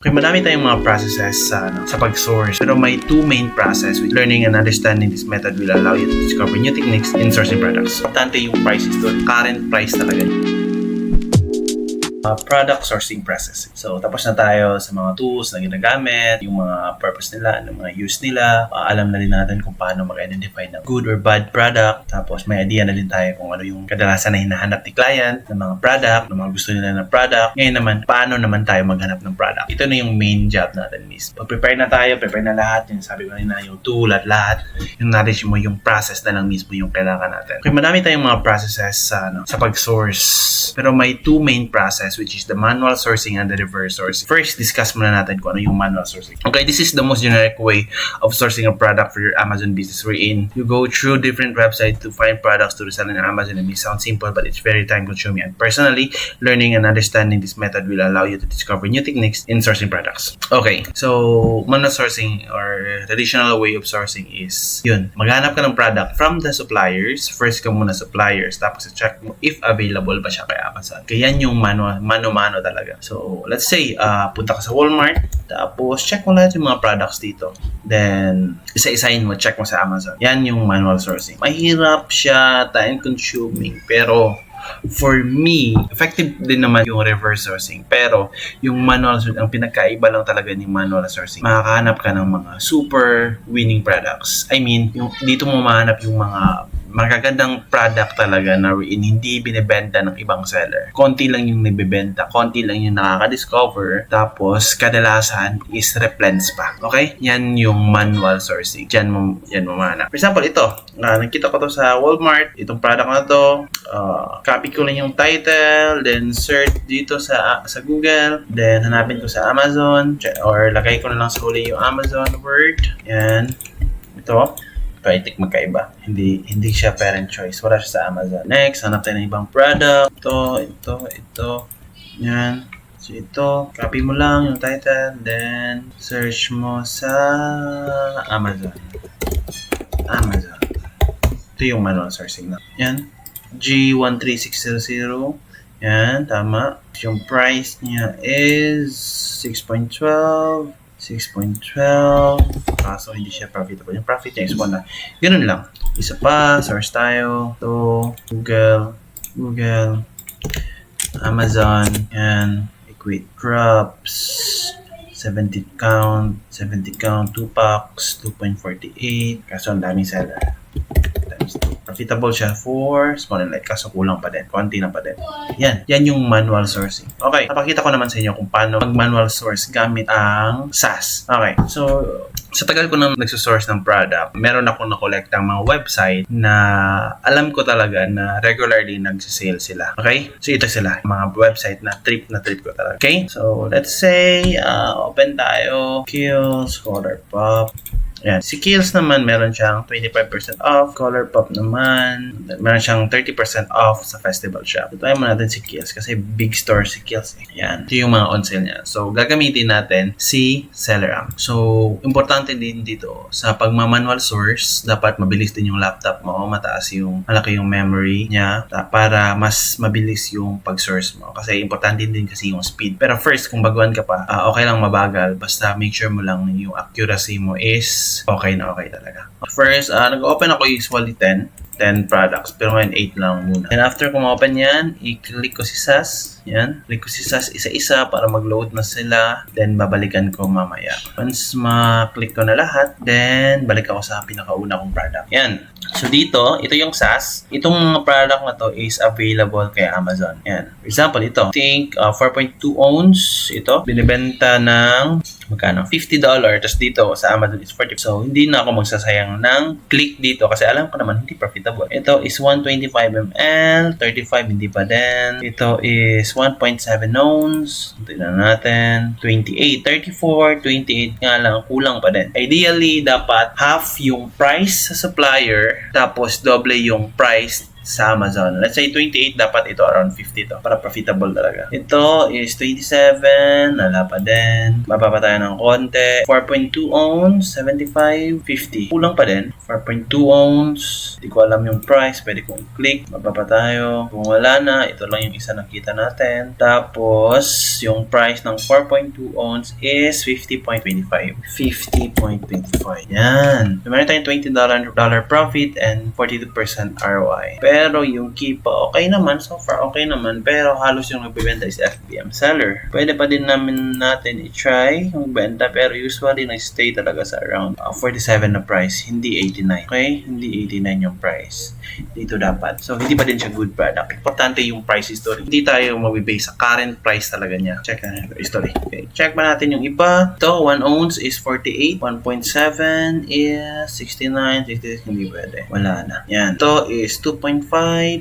Okay, madami tayong mga processes sa pag-source. Pero may two main process with learning and understanding this method will allow you to discover new techniques in sourcing products. Importante yung prices doon. Current price talaga. Product sourcing process. So, tapos na tayo sa mga tools na ginagamit, yung mga purpose nila, yung mga use nila. Alam na rin natin kung paano mag-identify ng good or bad product. Tapos, may idea na din tayo kung ano yung kadalasan na hinahanap ni client ng mga product, ng mga gusto nila ng product. Ngayon naman, paano naman tayo maghanap ng product? Ito na yung main job natin, miss. Pag-prepare na tayo, prepare na lahat. Yung sabi ko na yung tool at lahat. Yung knowledge mo, yung process na lang mismo yung kailangan natin. Okay, madami tayong mga processes sa pag-source. Pero may two main process, which is the manual sourcing and the reverse sourcing. First, discuss muna natin kung ano yung manual sourcing. Okay, this is the most generic way of sourcing a product for your Amazon business. Wherein you go through different websites to find products to resell in Amazon. It may sound simple, but it's very time-consuming. And personally, learning and understanding this method will allow you to discover new techniques in sourcing products. Okay, so manual sourcing or traditional way of sourcing is yun. Maghanap ka ng product from the suppliers. First ka muna suppliers, tapos check mo if available ba siya kay Amazon. Kaya yan yung mano talaga. So, let's say, punta ka sa Walmart, tapos check mo lahat yung mga products dito. Then, isa-isahin mo, check mo sa Amazon. Yan yung manual sourcing. Mahirap siya, time-consuming, pero for me, effective din naman yung reverse sourcing. Pero, yung manual sourcing, ang pinagkaiba lang talaga ni manual sourcing, makakahanap ka ng mga super winning products. I mean, dito mo mahanap yung mga magagandang product talaga na hindi binibenta ng ibang seller. Konti lang yung nabibenta, konti lang yung nakaka-discover, tapos kadalasan is replens pa. Okay? Yan yung manual sourcing. Yan mo mahanap. For example, ito. Nakita ko to sa Walmart. Itong product na to. Copy ko lang yung title, then search dito sa Google, then hanapin ko sa Amazon, or lagay ko na lang sa huli yung Amazon word. Yan. Ito. Pwede magkaiba. Hindi siya parent choice. Wala siya sa Amazon. Next, hanap tayo ng ibang product. Ito. Yan. So, ito. Copy mo lang yung title. Then, search mo sa Amazon. Ito yung manual sourcing na. Yan. G13600. Yan. Tama. Yung price niya is 6.12. Kaso hindi siya profitable. Yung profit niya is 1 na. Ganun lang. Isa pa, source tayo. Ito, Google, Amazon, and equate crops, 70 count, 2 packs, 2.48. Kaso ang daming seller. Times 2. Profitable siya for small and light. Kaso kulang pa din. Konti na pa din. Yan yung manual sourcing. Okay, napakita ko naman sa inyo kung paano mag-manual source gamit ang SaaS. Okay, so sa tagal ko nang nagsusource ng product, meron akong nakolekta ang mga website na alam ko talaga na regularly nagsisale sila. Okay? So ito sila, mga website na trip ko talaga. Okay? So let's say, open tayo. Kills, ColorPop. Ayan. Si Kills naman, meron siyang 25% off. ColorPop naman, meron siyang 30% off sa festival shop. Ito mo natin si Kills kasi big store si Kills. Ayan. Ito yung mga on sale niya. So, gagamitin natin si SellerAmp. So, importante din dito sa pagmamanual source, dapat mabilis din yung laptop mo, malaki yung memory niya para mas mabilis yung pag-source mo. Kasi importante din kasi yung speed. Pero first, kung baguhan ka pa, okay lang mabagal. Basta make sure mo lang yung accuracy mo is okay talaga. First, nag-open ako usually 10 products. Pero ngayon 8 lang muna. And after kung open yan, i-click ko si SaaS. Yan. Click ko si SaaS isa-isa para mag-load na sila. Then, babalikan ko mamaya. Once ma-click ko na lahat, then, balik ako sa pinakauna kong product. Yan. So, dito, ito yung SaaS. Itong mga product na to is available kay Amazon. Yan. For example, ito. I think 4.2 ounce. Ito. Binibenta ng magkano? $50. Tapos dito, sa Amazon is 40. So, hindi na ako magsasayang ng click dito kasi alam ko naman hindi profitable. Ito is 125 ml. 35 hindi pa din. Ito is 1.7 ounce. Tignan natin. 28, 34, 28 nga lang. Kulang pa din. Ideally, dapat half yung price sa supplier tapos doble yung price sa Amazon. Let's say 28, dapat ito around 50 to para profitable talaga. Ito is 27, wala pa din. Mababa tayo ng konti. 4.2 ounce, 75, 50. Kulang pa din. 4.2 ounce. Hindi ko alam yung price. Pwede kong i-click. Mababa tayo. Kung wala na, ito lang yung isa nakita natin. Tapos, yung price ng 4.2 ounce is 50.25. 50.25. Yan. So, meron tayong $20 profit and 42% ROI. Pero yung Keepa, okay naman. So far, okay naman. Pero halos yung nagbibenta is FBM seller. Pwede pa din natin i-try yung benta. Pero usually, nag-stay talaga sa around 47 na price. Hindi 89. Okay? Hindi 89 yung price. Dito dapat. So, hindi pa din siya good product. Importante yung price history. Hindi tayo mabibase sa current price talaga niya. Check na yung history. Okay. Check pa natin yung iba. Ito, 1 ounce is 48. 1.7 is 69. 66. Hindi pwede. Wala na. Yan. Ito is 2.5.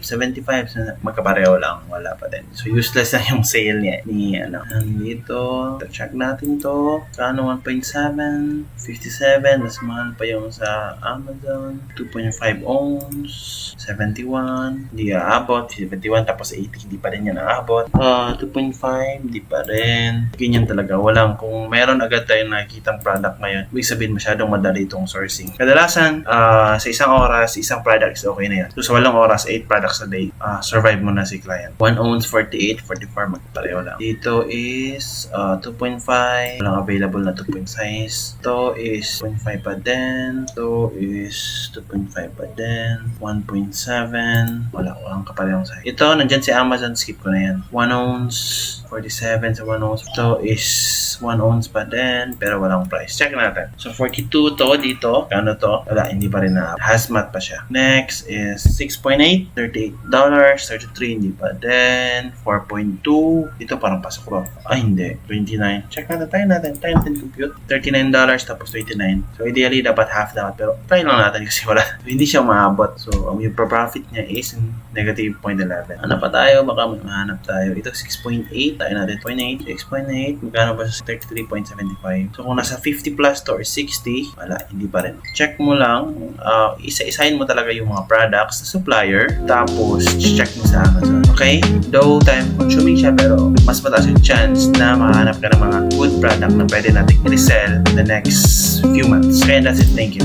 75. Magkapareho lang. Wala pa din. So, useless na yung sale niya. Dito. Check natin to. Kano 1.7. 57. Mas mahal pa yung sa Amazon. 2.5 ounce. 71, hindi aabot. 71, tapos 80, hindi pa rin yan aabot. 2.5, hindi pa rin. Ganyan talaga. Walang, kung meron agad tayong nakikitang product ngayon, ibig sabihin masyadong madali itong sourcing. Kadalasan, sa isang oras, isang product is okay na yan. So, sa walong oras, 8 products a day, survive mo na si client. 1 ounce, 48, 44, magpareho lang. Dito is 2.5, walang available na 2.5 size. Ito is 2.5 pa din. Ito is 2.5 pa din. 1.7. Walang kaparehong size. Ito, nandyan si Amazon. Skip ko na yan. 1 ounce. 47 sa 1 ounce. Ito is 1 ounce pa din. Pero walang price. Check natin. So, 42 to dito. Kano to? Wala, hindi pa rin na. Hazmat pa siya. Next is 6.8. $38. 33. Hindi pa din. 4.2. Dito parang pasok ko. Ay, hindi. 29. Check natin. Tayo natin compute. $39 tapos 29. So, ideally, dapat half dapat. Pero, try lang natin kasi wala. So, hindi siya maabot. So, yung profit niya is negative 0.11. Ano pa tayo? Baka mahanap tayo. Ito 6.8. Tayo natin 0.8. 6.8. Magkano ba sa 33.75? So, kung nasa 50 plus to or 60, wala. Hindi pa rin. Check mo lang. Isa-isahin mo talaga yung mga products sa supplier. Tapos, check mo sa Amazon. Okay? Though time consuming siya, pero mas mataas yung chance na mahanap ka ng mga good product na pwede natin i-resell in the next few months. Okay, that's it. Thank you.